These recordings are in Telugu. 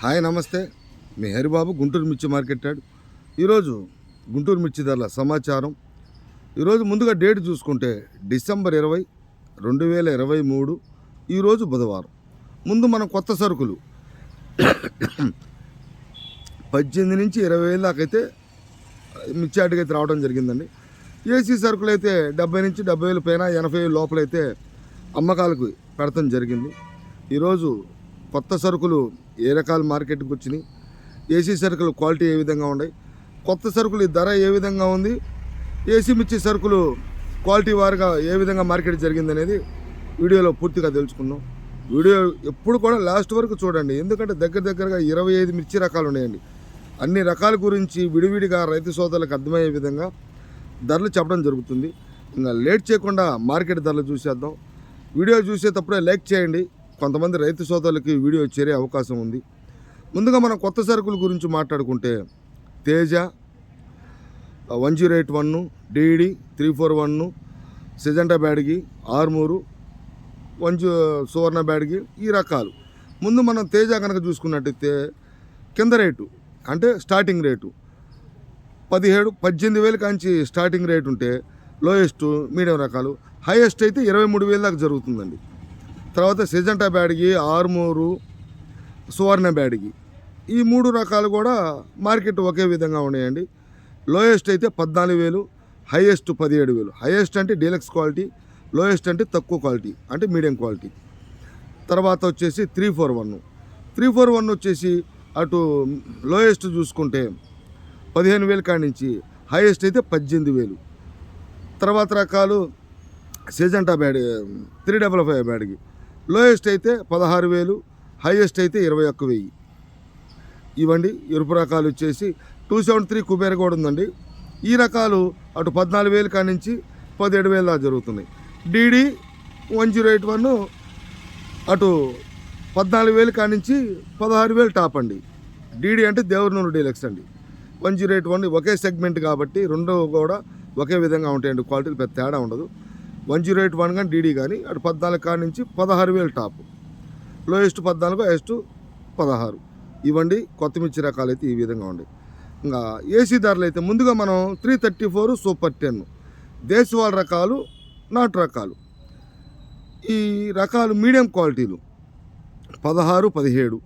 హాయ్ నమస్తే, మీ హరిబాబు గుంటూరు మిర్చి మార్కెట్ యార్డ్. ఈరోజు గుంటూరు మిర్చి ధరల సమాచారం. ఈరోజు ముందుగా డేట్ చూసుకుంటే డిసెంబర్ 20, 2023, ఈరోజు బుధవారం. ముందు మనం కొత్త సరుకులు 18 నుంచి 20,000 దాకా అయితే మిర్చి యార్డ్కి అయితే రావడం జరిగిందండి. ఏసీ సరుకులు అయితే 70 నుంచి 70,000 పైన 80,000 లోపలైతే అమ్మకాలకు పెడతాం జరిగింది. ఈరోజు కొత్త సరుకులు ఏ రకాల మార్కెట్కి వచ్చినాయి, ఏసీ సరుకులు క్వాలిటీ ఏ విధంగా ఉన్నాయి, కొత్త సరుకులు ధర ఏ విధంగా ఉంది, ఏసీ మిర్చి సరుకులు క్వాలిటీ వారుగా ఏ విధంగా మార్కెట్ జరిగింది అనేది వీడియోలో పూర్తిగా తెలుసుకుందాం. వీడియో ఎప్పుడు కూడా లాస్ట్ వరకు చూడండి, ఎందుకంటే దగ్గరగా 25 మిర్చి రకాలు ఉన్నాయండి. అన్ని రకాల గురించి విడివిడిగా రైతు సోదరులకు అర్థమయ్యే విధంగా ధరలు చెప్పడం జరుగుతుంది. ఇంకా లేట్ చేయకుండా మార్కెట్ ధరలు చూసేద్దాం. వీడియో చూసేటప్పుడే లైక్ చేయండి, కొంతమంది రైతు సోదరులకి వీడియో చేరే అవకాశం ఉంది. ముందుగా మనం కొత్త సరుకుల గురించి మాట్లాడుకుంటే తేజ 108-1, DD 341, సిజంటా బ్యాడ్గి, ఆర్మూరు, సువర్ణ బ్యాడ్గి, ఈ రకాలు. ముందు మనం తేజ కనుక చూసుకున్నట్టయితే కింద రేటు అంటే స్టార్టింగ్ రేటు 18,000 కాంచి స్టార్టింగ్ రేటు ఉంటే లోయెస్ట్ మీడియం రకాలు, హైయెస్ట్ అయితే 23,000 దాకా జరుగుతుందండి. తర్వాత సిజంటా బ్యాడ్గి, ఆర్మూరు, సువర్ణ బ్యాడ్గి, ఈ 3 రకాలు కూడా మార్కెట్ ఒకే విధంగా ఉన్నాయండి. లోయెస్ట్ అయితే 14,000, హైయెస్ట్ 17,000. హైయెస్ట్ అంటే డీలక్స్ క్వాలిటీ, లోయెస్ట్ అంటే తక్కువ క్వాలిటీ అంటే మీడియం క్వాలిటీ. తర్వాత వచ్చేసి 341 వచ్చేసి అటు లోయెస్ట్ చూసుకుంటే 15,000 కాడి నుంచి, హైయెస్ట్ అయితే 18,000. తర్వాత రకాలు సిజంటా బ్యాడ్ 355 బ్యాడ్కి, లోయెస్ట్ అయితే 16,000, హైయెస్ట్ అయితే 21,000. ఇవ్వండి. ఎరుపు రకాలు వచ్చేసి 273 కుబేర కూడా ఉందండి. ఈ రకాలు అటు 14,000 కాడి నుంచి 17,000 దాకా జరుగుతున్నాయి. DD 108-1 అటు 14,000 కాడి నుంచి 16,000 టాప్ అండి. DD అంటే దేవరనూరు డీలక్స్ అండి. 108-1 ఒకే సెగ్మెంట్ కాబట్టి రెండు కూడా ఒకే విధంగా ఉంటాయండి, క్వాలిటీలు పెద్ద తేడా ఉండదు. 108-1 కానీ DD కానీ అటు 14 కాడి నుంచి 16,000 టాప్, లోయెస్ట్ 14, హైయెస్ట్ 16. ఇవ్వండి. కొత్త మిర్చి రకాలు అయితే ఈ విధంగా ఉన్నాయి. ఇంకా ఏసీ ధరలు అయితే ముందుగా మనం 334 సూపర్ 10 దేశవాళ రకాలు, నాటు రకాలు. ఈ రకాలు మీడియం క్వాలిటీలు 16, 17,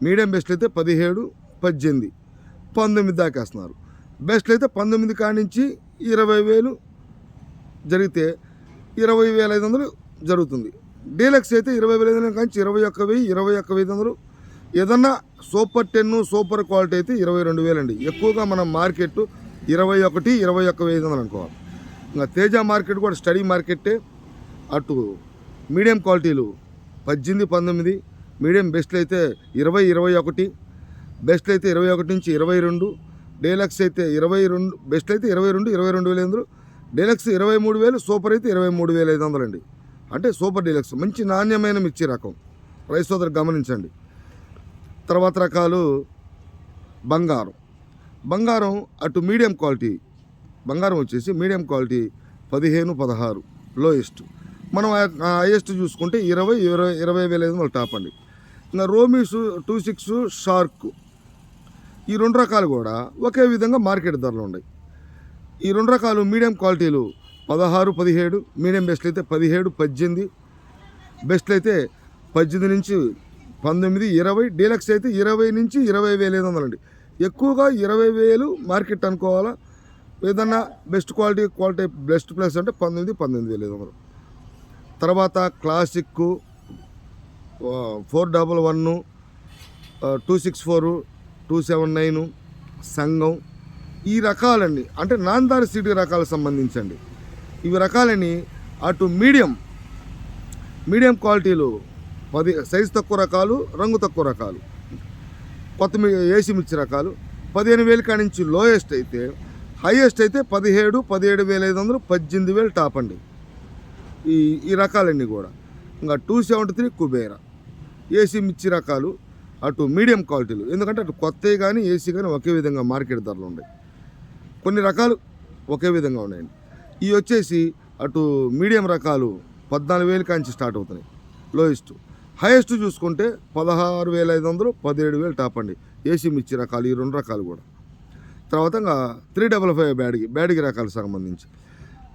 మీడియం బెస్ట్ అయితే 17, 18, 19 దాకా వేస్తున్నారు. బెస్ట్లు అయితే 19 కాడి నుంచి 20,000 జరిగితే 20,500 జరుగుతుంది. డీలక్స్ అయితే 20,500 కాంచి 21,000, 21,500. ఏదన్నా సూపర్ 10 సూపర్ క్వాలిటీ అయితే 22,000 అండి. ఎక్కువగా మనం మార్కెట్ 21, 21,500 అనుకోవాలి. ఇంకా తేజ మార్కెట్ కూడా స్టడీ మార్కెట్టే. అటు మీడియం క్వాలిటీలు 18, 19, మీడియం బెస్ట్లు అయితే 20, 21, బెస్ట్లు అయితే 21 నుంచి 22, డీలక్స్ అయితే 22, బెస్ట్ అయితే 22, 22,500, డీలక్స్ 23,000, సూపర్ అయితే 23,500 అండి. అంటే సూపర్ డీలక్స్ మంచి నాణ్యమైన మిర్చి రకం, రైతు సోదరు గమనించండి. తర్వాత రకాలు బంగారం అటు మీడియం క్వాలిటీ, బంగారం వచ్చేసి మీడియం క్వాలిటీ 15, 16 లోయెస్ట్. మనం హైయెస్ట్ చూసుకుంటే 20, 20,500 టాప్ అండి. ఇంకా రోమీస్ 26 షార్క్, ఈ 2 రకాలు కూడా ఒకే విధంగా మార్కెట్ ధరలు ఉన్నాయి. ఈ 2 రకాలు మీడియం క్వాలిటీలు 16, 17, మీడియం బెస్ట్లు అయితే 17, 18, బెస్ట్లు అయితే 18 నుంచి 19, 20, డీలక్స్ అయితే 20 నుంచి 20,500 అండి. ఎక్కువగా 20,000 మార్కెట్ అనుకోవాలా. ఏదన్నా బెస్ట్ క్వాలిటీ బెస్ట్ ప్లేస్ అంటే 19, 19,500. తర్వాత క్లాసిక్ 411, 264, 279, సంఘం, ఈ రకాలండి. అంటే నాందారి సిటీ రకాలకు సంబంధించండి. ఇవి రకాలని అటు మీడియం క్వాలిటీలు 10 సైజు తక్కువ రకాలు, రంగు తక్కువ రకాలు, కొత్త ఏసీ మిర్చి రకాలు 15,000 కాడి నుంచి లోయెస్ట్ అయితే, హైయెస్ట్ అయితే 17, 17,500, 18,000 టాప్ అండి. ఈ రకాలన్నీ కూడా. ఇంకా 273 కుబేర ఏసీ మిర్చి రకాలు అటు మీడియం క్వాలిటీలు, ఎందుకంటే అటు కొత్తవి కానీ ఏసీ కానీ ఒకే విధంగా మార్కెట్ ధరలు ఉన్నాయి. కొన్ని రకాలు ఒకే విధంగా ఉన్నాయండి. ఇవి వచ్చేసి అటు మీడియం రకాలు 14,000 కాంచి స్టార్ట్ అవుతున్నాయి లోయెస్ట్, హైయెస్ట్ చూసుకుంటే 16,500, 17,000 టాప్ అండి. ఏసీ మిర్చి రకాలు ఈ 2 రకాలు కూడా. తర్వాత ఇంకా 355 బ్యాడిగి రకాలకు సంబంధించి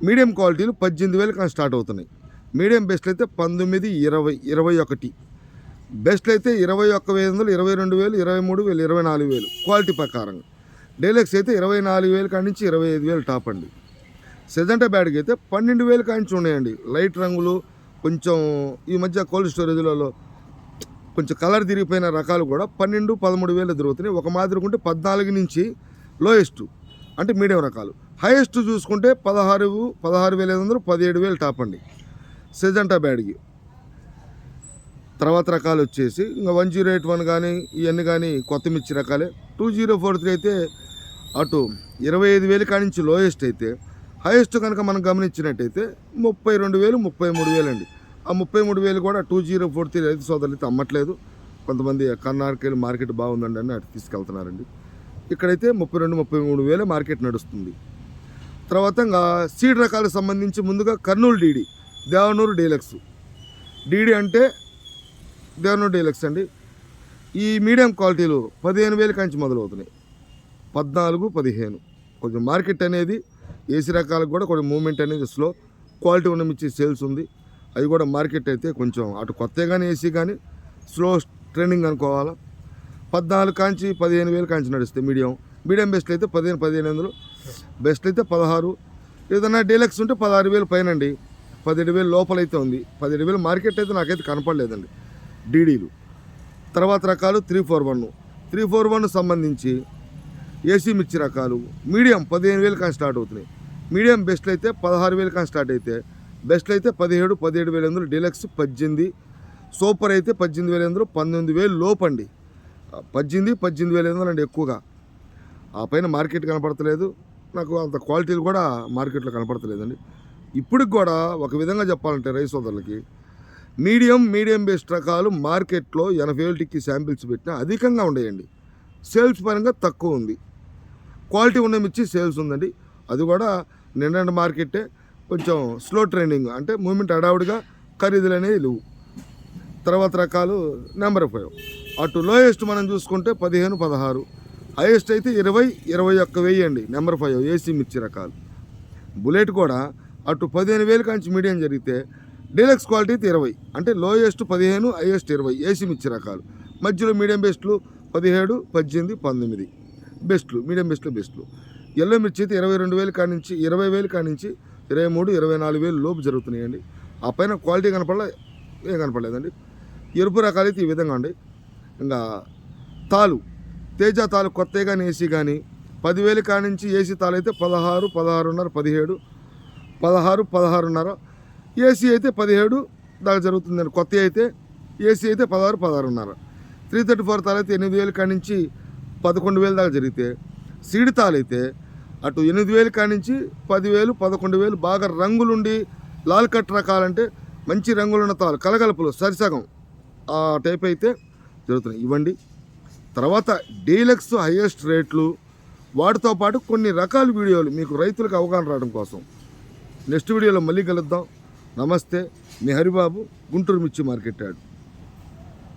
మీడియం క్వాలిటీలు 18,000 కానీ స్టార్ట్ అవుతున్నాయి. మీడియం బెస్ట్లు అయితే 19, 20, 21. బెస్ట్లు అయితే 21,500, 22,000, 23,000, 24,000 క్వాలిటీ ప్రకారంగా. డీలక్స్ అయితే 24,000 కాడి నుంచి 25,000 టాప్ అండి. సెజంటా బ్యాడ్కి అయితే 12,000 కాడి నుంచి ఉన్నాయండి. లైట్ రంగులు కొంచెం ఈ మధ్య కోల్డ్ స్టోరేజ్లలో కొంచెం కలర్ తిరిగిపోయిన రకాలు కూడా 12, 13,000 దొరుకుతున్నాయి. ఒక మాదిరి ఉంటే 14 నుంచి లోయెస్ట్ అంటే మీడియం రకాలు. హైయెస్ట్ చూసుకుంటే 16,500, 17,000 టాప్ అండి సెజంటా బ్యాడ్కి. తర్వాత రకాలు వచ్చేసి ఇంకా 108 కానీ ఇవన్నీ కానీ కొత్త మిర్చి రకాలే. 2043 అయితే అటు 25,000 కాడి నుంచి లోయెస్ట్ అయితే, హైయెస్ట్ కనుక మనం గమనించినట్టయితే 32,000, 33,000 అండి. ఆ 33,000 కూడా 2043 రైతు సోదరులు అయితే అమ్మట్లేదు. కొంతమంది కర్ణాటకలో మార్కెట్ బాగుందండి అని అటు తీసుకెళ్తున్నారండి. ఇక్కడైతే 32,000, 33,000 మార్కెట్ నడుస్తుంది. తర్వాత ఇంకా సీడ్ రకాలకు సంబంధించి ముందుగా Kurnool DD, Devanur deluxe. DD అంటే దేవనూరు డీలక్స్ అండి. ఈ మీడియం క్వాలిటీలు 15,000 కాంచి మొదలవుతున్నాయి. 14, 15 కొంచెం మార్కెట్ అనేది ఏసీ రకాలకు కూడా కొంచెం మూమెంట్ అనేది స్లో. క్వాలిటీ ఉన్న మిర్చి సేల్స్ ఉంది. అవి కూడా మార్కెట్ అయితే కొంచెం అటు కొత్త కానీ ఏసీ కానీ స్లో ట్రెండింగ్ అనుకోవాలా. 14 కాంచి 15,000 కాంచి నడుస్తాయి మీడియం బెస్ట్ అయితే 15, 15,000, బెస్ట్ అయితే 16. ఏదైనా డీలక్స్ ఉంటే 16,000 పైన అండి. 17,000 లోపలైతే ఉంది. 17,000 మార్కెట్ అయితే నాకైతే కనపడలేదండి డీడీలు. తర్వాత రకాలు 341 సంబంధించి ఏసీ మిర్చి రకాలు మీడియం 15,000 కానీ స్టార్ట్ అవుతున్నాయి. మీడియం బెస్ట్లు అయితే 16,000 కానీ స్టార్ట్ అయితే, బెస్ట్లు అయితే 17, 17,500, డీలక్స్ 18, సూపర్ అయితే 18,500, 19,000 లోపండి. 18, 18,500 అండి ఎక్కువగా. ఆ పైన మార్కెట్ కనపడతలేదు. నాకు అంత క్వాలిటీలు కూడా మార్కెట్లో కనపడతలేదండి. ఇప్పటికి కూడా ఒక విధంగా చెప్పాలంటే రైతు సోదరులకి మీడియం బెస్ట్ రకాలు మార్కెట్లో 80,000కి శాంపిల్స్ పెట్టినా అధికంగా ఉండేయండి. సేల్స్ పరంగా తక్కువ ఉంది. క్వాలిటీ ఉన్న మిర్చి సేల్స్ ఉందండి. అది కూడా నిన్న మార్కెట్టే కొంచెం స్లో ట్రెండింగ్ అంటే మూమెంట్ అడావుడిగా ఖరీదులు అనేవి లేవు. తర్వాత రకాలు నెంబర్ 5 అటు లోయెస్ట్ మనం చూసుకుంటే 15, 16, హైయెస్ట్ అయితే 20, 21,000 అండి. నెంబర్ 5 ఏసీ మిర్చి రకాలు. బుల్లెట్ కూడా అటు 15,000 కాంచి మీడియం జరిగితే, డీలక్స్ క్వాలిటీ అయితే 20 అంటే లోయెస్ట్ 15, హైయెస్ట్ 20 ఏసీ మిర్చి రకాలు. మధ్యలో మీడియం బెస్ట్లు 17, 18, 19 బెస్ట్లు, మీడియం బెస్ట్లు. ఎల్లో మిర్చి అయితే 22,000 కాడి నుంచి 20,000 కాడి నుంచి 23, 24,000 లోపు జరుగుతున్నాయండి. ఆ పైన క్వాలిటీ ఏం కనపడలేదండి. ఎరుపు రకాలు అయితే ఈ విధంగా అండి. ఇంకా తాలు తేజ తాలు కొత్త కానీ ఏసీ కానీ 10,000 కాడి నుంచి ఏసీ తాలు అయితే 16, 16.5, 17, 16, 16.5. ఏసీ అయితే 17 దాకా జరుగుతుందండి. కొత్త అయితే ఏసీ అయితే 16, 16.5. 334 తాలు అయితే 8,000 కాడి నుంచి 11,000 దాకా జరిగితే, సీడ్ తాలు అయితే అటు 8,000 కాడి నుంచి 10,000, 11,000 బాగా రంగులుండి లాల్ కట్ రకాలంటే మంచి రంగులున్న తాలు కలగలుపులు సరిసగం ఆ టైప్ అయితే జరుగుతున్నాయి ఇవ్వండి. తర్వాత డీలక్స్ హైయెస్ట్ రేట్లు, వాటితో పాటు కొన్ని రకాల వీడియోలు మీకు రైతులకు అవగాహన రావడం కోసం నెక్స్ట్ వీడియోలో మళ్ళీ కలుద్దాం. నమస్తే, మీ హరిబాబు, గుంటూరు మిర్చి మార్కెట్ యార్డ్.